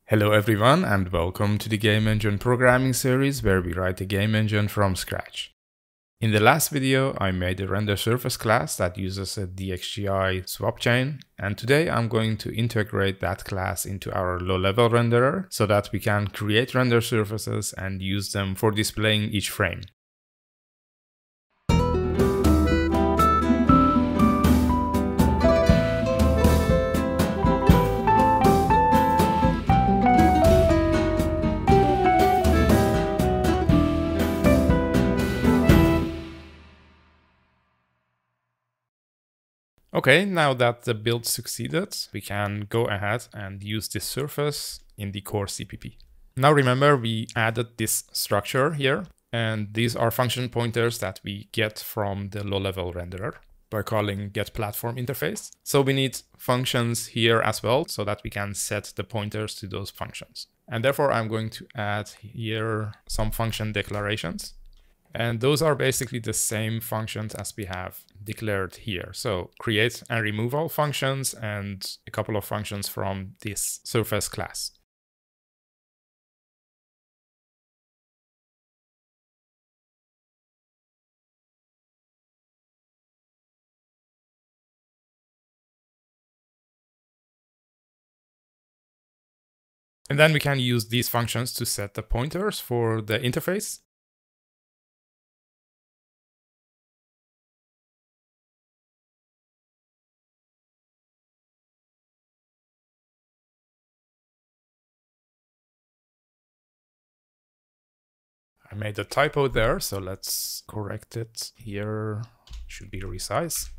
Hello everyone and welcome to the Game Engine programming series where we write the game engine from scratch. In the last video I made a render surface class that uses a DXGI swap chain, and today I'm going to integrate that class into our low-level renderer so that we can create render surfaces and use them for displaying each frame. Okay, now that the build succeeded, we can go ahead and use this surface in the core CPP. Now remember, we added this structure here, and these are function pointers that we get from the low-level renderer by calling getPlatformInterface. So we need functions here as well so that we can set the pointers to those functions. And therefore I'm going to add here some function declarations. And those are basically the same functions as we have declared here. So create and remove all functions and a couple of functions from this surface class. And then we can use these functions to set the pointers for the interface. I made a typo there, so let's correct it here. It should be resize.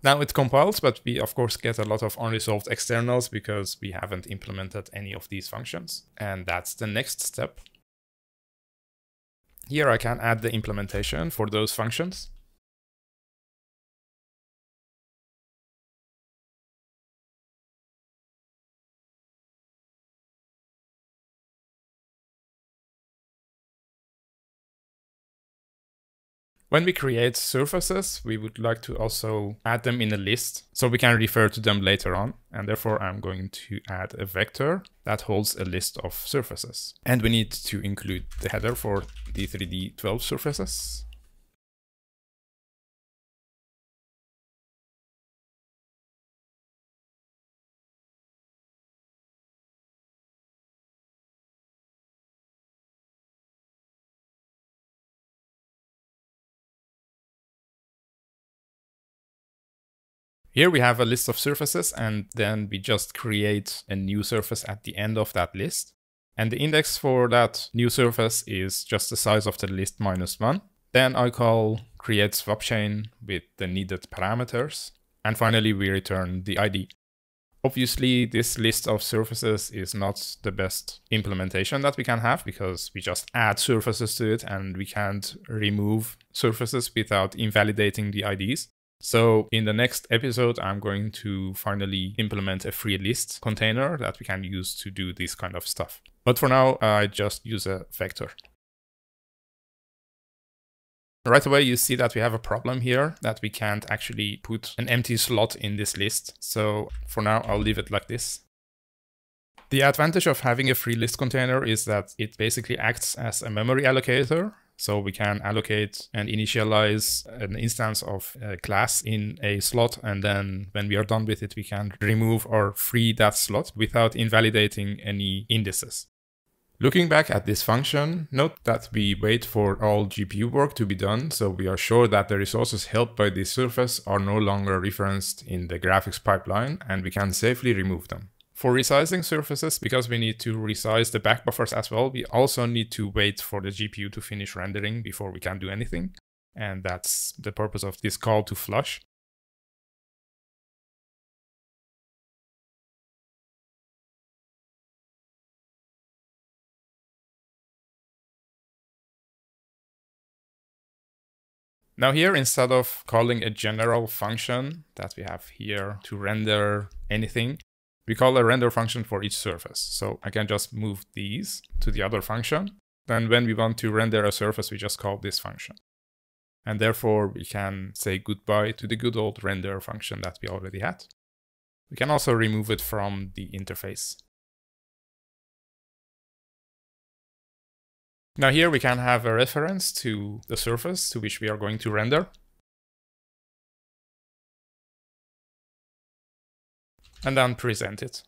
Now it compiles, but we of course get a lot of unresolved externals because we haven't implemented any of these functions. And that's the next step. Here I can add the implementation for those functions. When we create surfaces, we would like to also add them in a list so we can refer to them later on. And therefore, I'm going to add a vector that holds a list of surfaces. And we need to include the header for the 3D12 surfaces. Here we have a list of surfaces, and then we just create a new surface at the end of that list. And the index for that new surface is just the size of the list -1. Then I call create swap chain with the needed parameters. And finally, we return the ID. Obviously, this list of surfaces is not the best implementation that we can have because we just add surfaces to it and we can't remove surfaces without invalidating the IDs. So in the next episode, I'm going to finally implement a free list container that we can use to do this kind of stuff. But for now, I just use a vector. Right away, you see that we have a problem here, that we can't actually put an empty slot in this list. So for now, I'll leave it like this. The advantage of having a free list container is that it basically acts as a memory allocator. So we can allocate and initialize an instance of a class in a slot, and then when we are done with it, we can remove or free that slot without invalidating any indices. Looking back at this function, note that we wait for all GPU work to be done, so we are sure that the resources held by this surface are no longer referenced in the graphics pipeline, and we can safely remove them. For resizing surfaces, because we need to resize the back buffers as well, we also need to wait for the GPU to finish rendering before we can do anything. And that's the purpose of this call to flush. Now here, instead of calling a general function that we have here to render anything, we call a render function for each surface. So I can just move these to the other function. Then when we want to render a surface, we just call this function. And therefore, we can say goodbye to the good old render function that we already had. We can also remove it from the interface. Now here we can have a reference to the surface to which we are going to render. And then present it.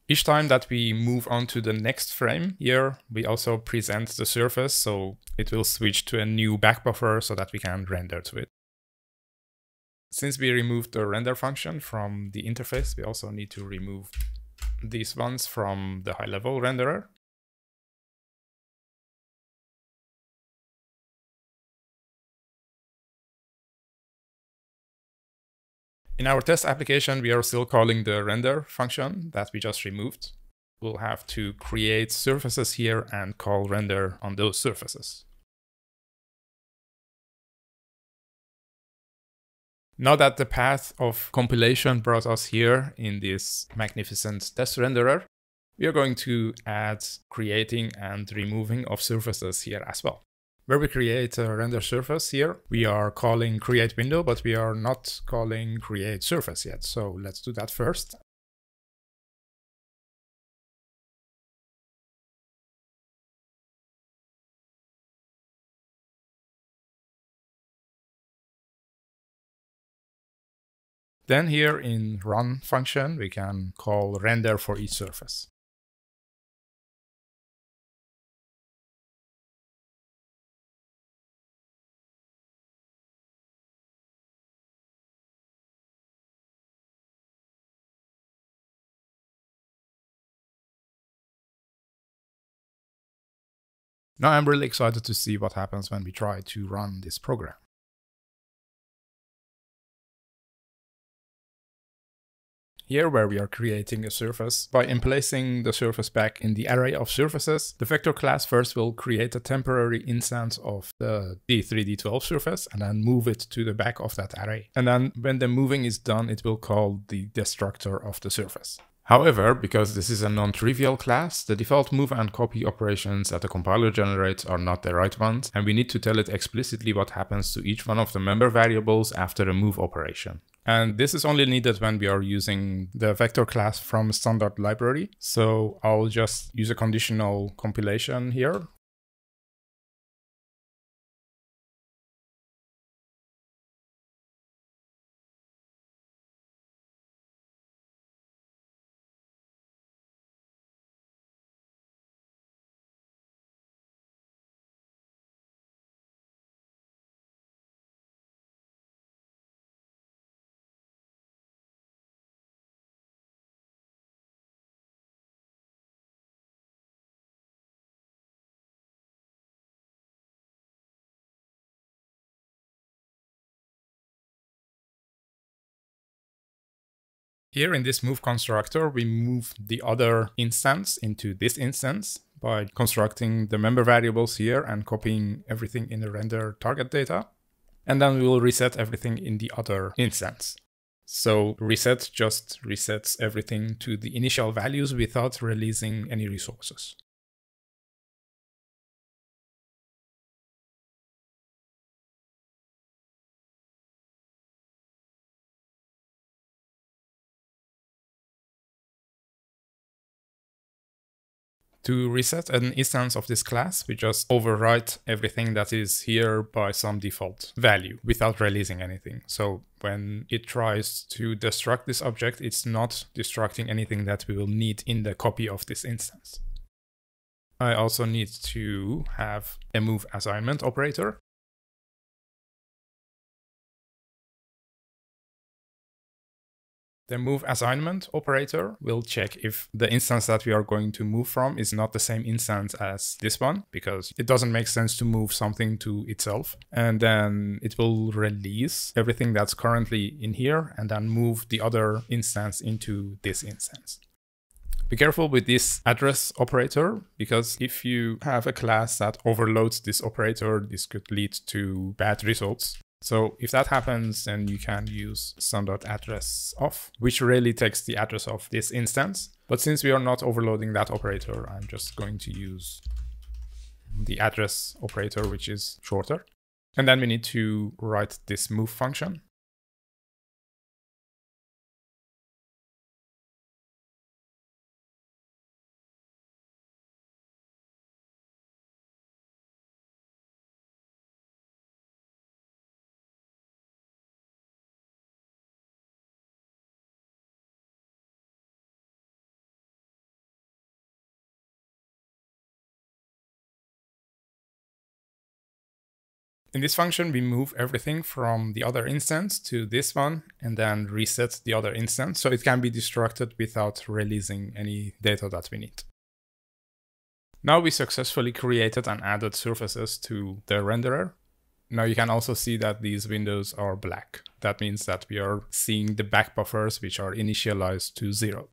Each time that we move on to the next frame here, we also present the surface, so it will switch to a new back buffer so that we can render to it. Since we removed the render function from the interface, we also need to remove these ones from the high-level renderer. In our test application, we are still calling the render function that we just removed. We'll have to create surfaces here and call render on those surfaces. Now that the path of compilation brought us here in this magnificent test renderer, we are going to add creating and removing of surfaces here as well. Where we create a render surface here, we are calling create window, but we are not calling create surface yet. So let's do that first. Then here in run function, we can call render for each surface. Now I'm really excited to see what happens when we try to run this program. Here, where we are creating a surface, by emplacing the surface back in the array of surfaces, the vector class first will create a temporary instance of the D3D12 surface and then move it to the back of that array. And then when the moving is done, it will call the destructor of the surface. However, because this is a non-trivial class, the default move and copy operations that the compiler generates are not the right ones, and we need to tell it explicitly what happens to each one of the member variables after a move operation. And this is only needed when we are using the vector class from standard library. So I'll just use a conditional compilation here. Here in this move constructor, we move the other instance into this instance by constructing the member variables here and copying everything in the render target data. And then we will reset everything in the other instance. So reset just resets everything to the initial values without releasing any resources. To reset an instance of this class, we just overwrite everything that is here by some default value without releasing anything. So when it tries to destruct this object, it's not destructing anything that we will need in the copy of this instance. I also need to have a move assignment operator. The move assignment operator will check if the instance that we are going to move from is not the same instance as this one, because it doesn't make sense to move something to itself. And then it will release everything that's currently in here and then move the other instance into this instance. Be careful with this address operator, because if you have a class that overloads this operator, this could lead to bad results. So if that happens, then you can use sum.address off, which really takes the address of this instance. But since we are not overloading that operator, I'm just going to use the address operator, which is shorter. And then we need to write this move function. In this function, we move everything from the other instance to this one and then reset the other instance so it can be destructed without releasing any data that we need. Now we successfully created and added surfaces to the renderer. Now you can also see that these windows are black. That means that we are seeing the back buffers which are initialized to 0.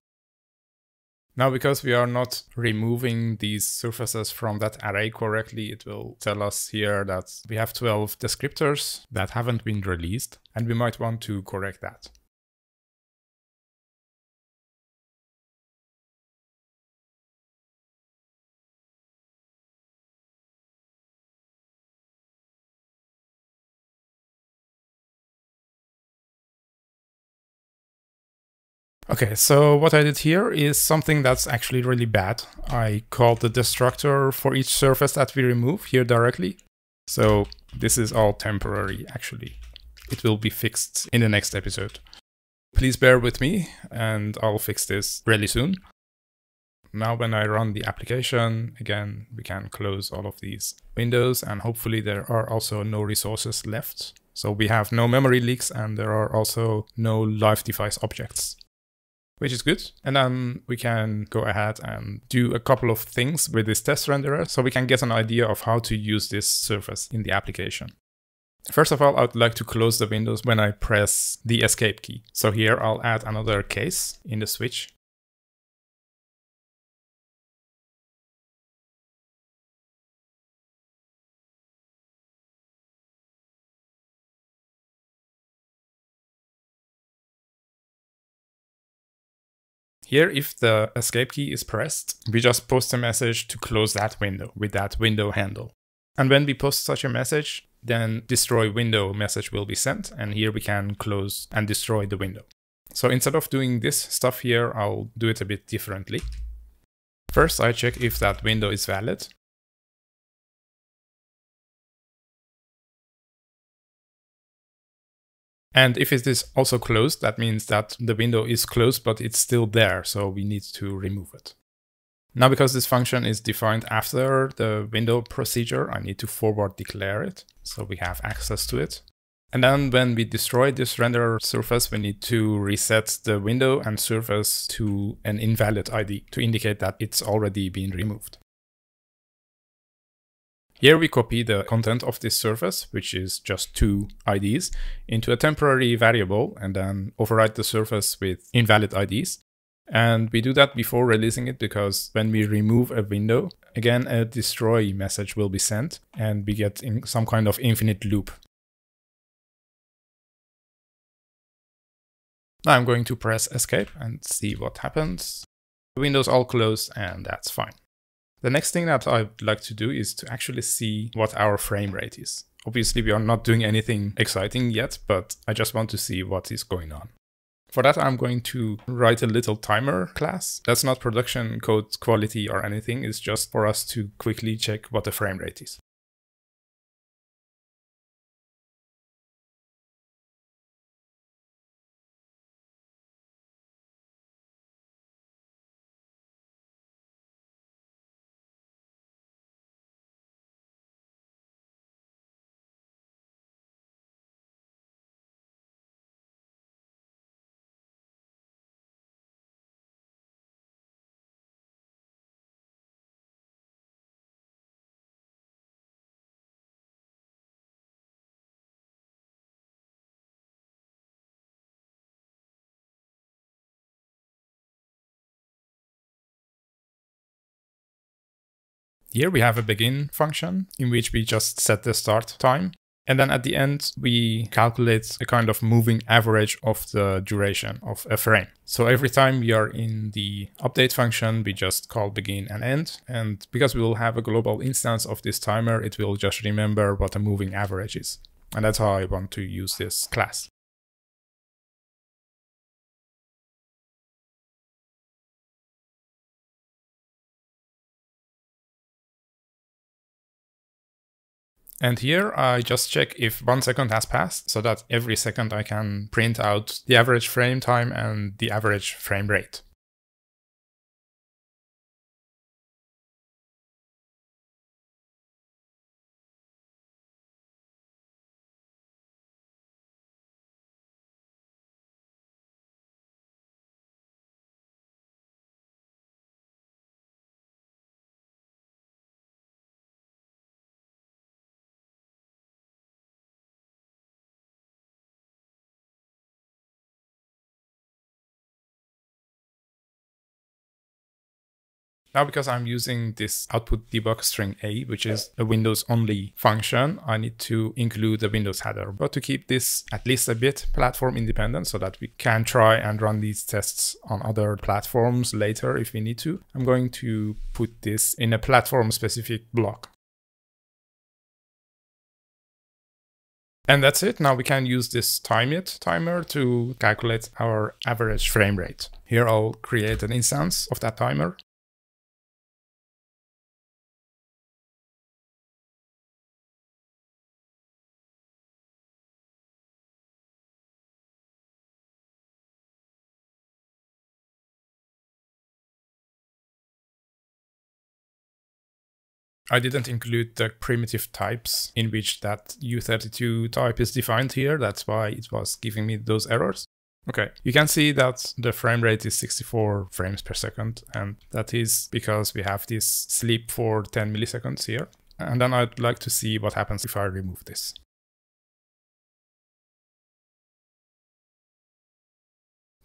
Now, because we are not removing these surfaces from that array correctly, it will tell us here that we have 12 descriptors that haven't been released, and we might want to correct that. Okay, so what I did here is something that's actually really bad. I called the destructor for each surface that we remove here directly. So this is all temporary, actually. It will be fixed in the next episode. Please bear with me, and I'll fix this really soon. Now when I run the application, again, we can close all of these windows, and hopefully there are also no resources left. So we have no memory leaks, and there are also no live device objects, which is good. And then we can go ahead and do a couple of things with this test renderer so we can get an idea of how to use this surface in the application. First of all, I would like to close the windows when I press the escape key. So here I'll add another case in the switch. Here, if the escape key is pressed, we just post a message to close that window with that window handle. And when we post such a message, then destroy window message will be sent, and here we can close and destroy the window. So instead of doing this stuff here, I'll do it a bit differently. First, I check if that window is valid. And if it is also closed, that means that the window is closed, but it's still there, so we need to remove it. Now, because this function is defined after the window procedure, I need to forward declare it, so we have access to it. And then when we destroy this renderer surface, we need to reset the window and surface to an invalid ID to indicate that it's already been removed. Here we copy the content of this surface, which is just 2 IDs, into a temporary variable and then override the surface with invalid IDs. And we do that before releasing it because when we remove a window, again, a destroy message will be sent and we get in some kind of infinite loop. Now I'm going to press escape and see what happens. The window's all closed and that's fine. The next thing that I'd like to do is to actually see what our frame rate is. Obviously, we are not doing anything exciting yet, but I just want to see what is going on. For that, I'm going to write a little timer class. That's not production code quality or anything. It's just for us to quickly check what the frame rate is. Here we have a begin function in which we just set the start time. And then at the end, we calculate a kind of moving average of the duration of a frame. So every time we are in the update function, we just call begin and end. And because we will have a global instance of this timer, it will just remember what a moving average is. And that's how I want to use this class. And here I just check if 1 second has passed, so that every second I can print out the average frame time and the average frame rate. Now, because I'm using this output debug string A, which is a Windows only function, I need to include the Windows header. But to keep this at least a bit platform independent so that we can try and run these tests on other platforms later if we need to, I'm going to put this in a platform specific block. And that's it. Now we can use this time-it timer to calculate our average frame rate. Here I'll create an instance of that timer. I didn't include the primitive types in which that U32 type is defined here. That's why it was giving me those errors. Okay, you can see that the frame rate is 64 frames per second, and that is because we have this sleep for 10 milliseconds here. And then I'd like to see what happens if I remove this.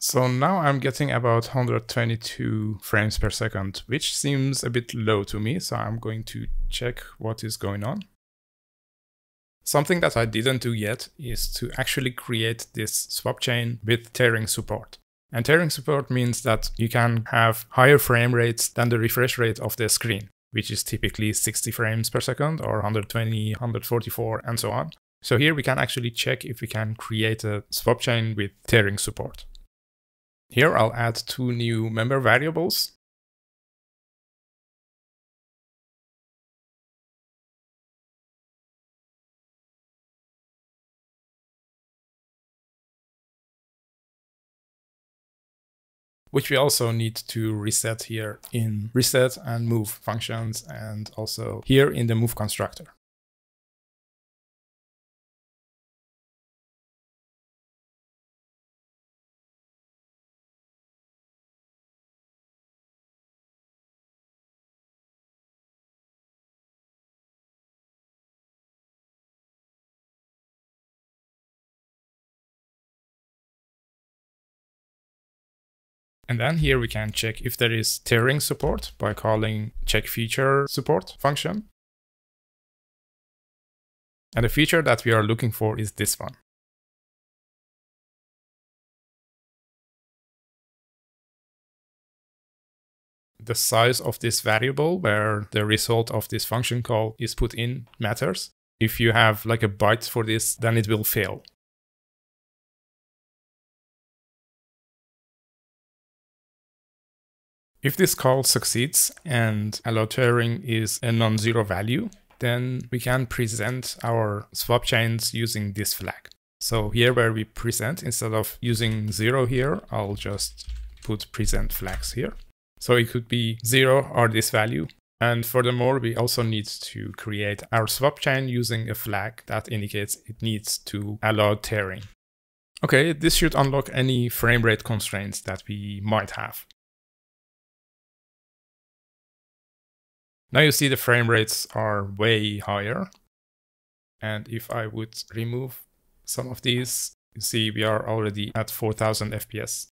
So now I'm getting about 122 frames per second, which seems a bit low to me, so I'm going to check what is going on. Something that I didn't do yet is to actually create this swap chain with tearing support. And tearing support means that you can have higher frame rates than the refresh rate of the screen, which is typically 60 frames per second or 120, 144, and so on. So here we can actually check if we can create a swap chain with tearing support. Here I'll add 2 new member variables. Which we also need to reset here in reset and move functions, and also here in the move constructor. And then here we can check if there is tearing support by calling check feature support function. And the feature that we are looking for is this one. The size of this variable where the result of this function call is put in matters. If you have like a byte for this, then it will fail. If this call succeeds and allow tearing is a non-zero value, then we can present our swap chains using this flag. So here where we present, instead of using 0 here, I'll just put present flags here. So it could be 0 or this value. And furthermore, we also need to create our swap chain using a flag that indicates it needs to allow tearing. Okay, this should unlock any frame rate constraints that we might have. Now you see the frame rates are way higher. And if I would remove some of these, you see we are already at 4000 FPS.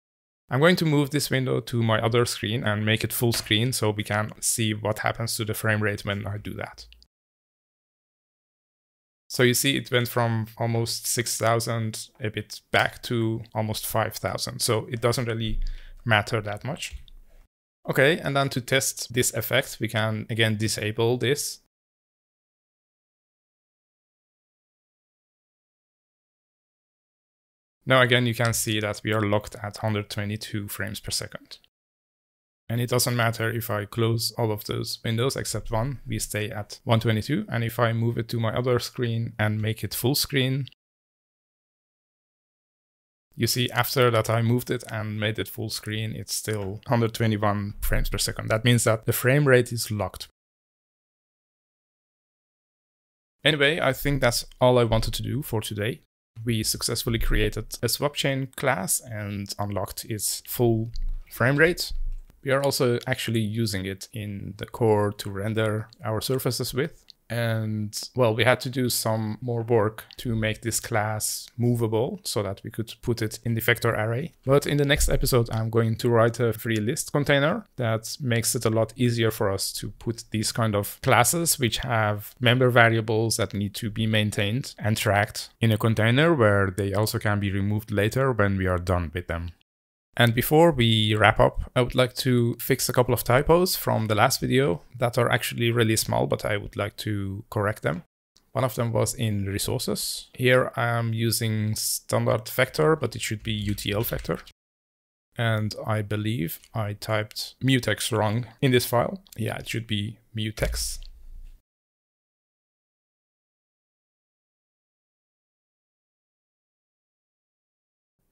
I'm going to move this window to my other screen and make it full screen so we can see what happens to the frame rate when I do that. So you see it went from almost 6,000 a bit back to almost 5,000. So it doesn't really matter that much. Okay, and then to test this effect, we can again disable this. Now again, you can see that we are locked at 122 frames per second. And it doesn't matter if I close all of those windows except one, we stay at 122. And if I move it to my other screen and make it full screen, you see after that I moved it and made it full screen, it's still 121 frames per second. That means that the frame rate is locked. Anyway, I think that's all I wanted to do for today. We successfully created a swap chain class and unlocked its full frame rate. We are also actually using it in the core to render our surfaces with. And well, we had to do some more work to make this class movable so that we could put it in the vector array. But in the next episode, I'm going to write a free list container that makes it a lot easier for us to put these kind of classes which have member variables that need to be maintained and tracked in a container where they also can be removed later when we are done with them. And before we wrap up, I would like to fix a couple of typos from the last video that are actually really small, but I would like to correct them. One of them was in resources. Here I'm using standard vector, but it should be UTL vector. And I believe I typed mutex wrong in this file. Yeah, it should be mutex.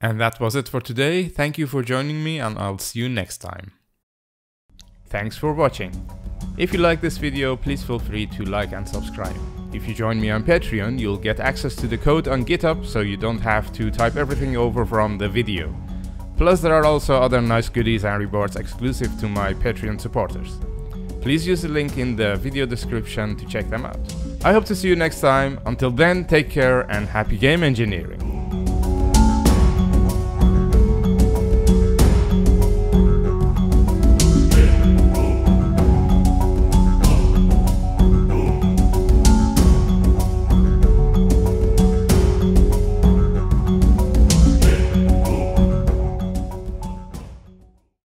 And that was it for today. Thank you for joining me and I'll see you next time. Thanks for watching. If you like this video, please feel free to like and subscribe. If you join me on Patreon, you'll get access to the code on GitHub so you don't have to type everything over from the video. Plus there are also other nice goodies and rewards exclusive to my Patreon supporters. Please use the link in the video description to check them out. I hope to see you next time. Until then, take care and happy game engineering.